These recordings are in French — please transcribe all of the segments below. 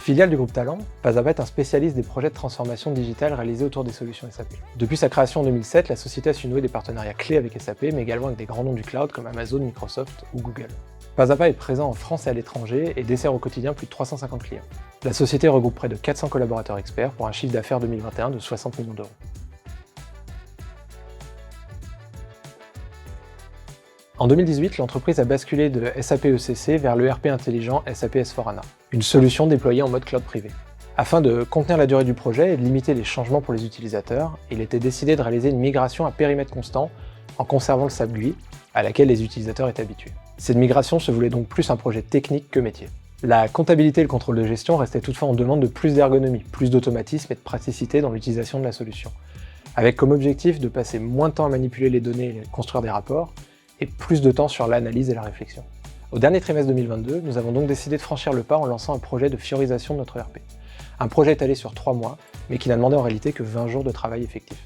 Filiale du groupe Talent, Pasapa est un spécialiste des projets de transformation digitale réalisés autour des solutions SAP. Depuis sa création en 2007, la société a su nouer des partenariats clés avec SAP, mais également avec des grands noms du cloud comme Amazon, Microsoft ou Google. Pasapa est présent en France et à l'étranger et dessert au quotidien plus de 350 clients. La société regroupe près de 400 collaborateurs experts pour un chiffre d'affaires 2021 de 60 millions d'euros. En 2018, l'entreprise a basculé de SAP ECC vers l'ERP intelligent SAP S/4HANA, une solution déployée en mode cloud privé. Afin de contenir la durée du projet et de limiter les changements pour les utilisateurs, il était décidé de réaliser une migration à périmètre constant en conservant le SAP GUI, à laquelle les utilisateurs étaient habitués. Cette migration se voulait donc plus un projet technique que métier. La comptabilité et le contrôle de gestion restaient toutefois en demande de plus d'ergonomie, plus d'automatisme et de praticité dans l'utilisation de la solution, avec comme objectif de passer moins de temps à manipuler les données et construire des rapports, et plus de temps sur l'analyse et la réflexion. Au dernier trimestre 2022, nous avons donc décidé de franchir le pas en lançant un projet de fiorisation de notre ERP. Un projet étalé sur 3 mois, mais qui n'a demandé en réalité que 20 jours de travail effectif.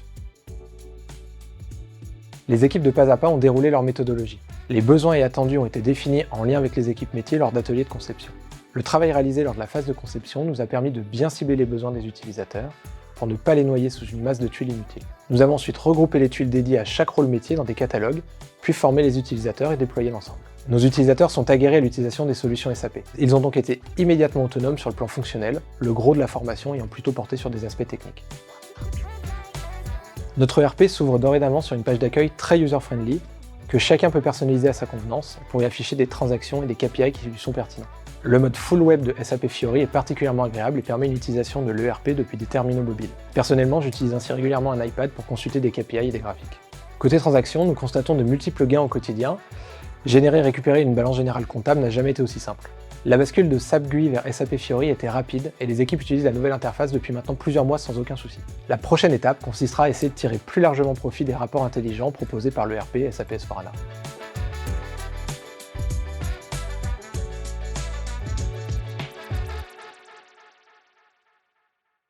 Les équipes de Pasapa ont déroulé leur méthodologie. Les besoins et attendus ont été définis en lien avec les équipes métiers lors d'ateliers de conception. Le travail réalisé lors de la phase de conception nous a permis de bien cibler les besoins des utilisateurs, pour ne pas les noyer sous une masse de tuiles inutiles. Nous avons ensuite regroupé les tuiles dédiées à chaque rôle métier dans des catalogues, puis formé les utilisateurs et déployé l'ensemble. Nos utilisateurs sont aguerris à l'utilisation des solutions SAP. Ils ont donc été immédiatement autonomes sur le plan fonctionnel, le gros de la formation ayant plutôt porté sur des aspects techniques. Notre ERP s'ouvre dorénavant sur une page d'accueil très user-friendly, que chacun peut personnaliser à sa convenance pour y afficher des transactions et des KPI qui lui sont pertinents. Le mode full web de SAP Fiori est particulièrement agréable et permet une utilisation de l'ERP depuis des terminaux mobiles. Personnellement, j'utilise ainsi régulièrement un iPad pour consulter des KPI et des graphiques. Côté transactions, nous constatons de multiples gains au quotidien. Générer et récupérer une balance générale comptable n'a jamais été aussi simple. La bascule de SAP GUI vers SAP Fiori était rapide et les équipes utilisent la nouvelle interface depuis maintenant plusieurs mois sans aucun souci. La prochaine étape consistera à essayer de tirer plus largement profit des rapports intelligents proposés par l'ERP SAP S/4HANA.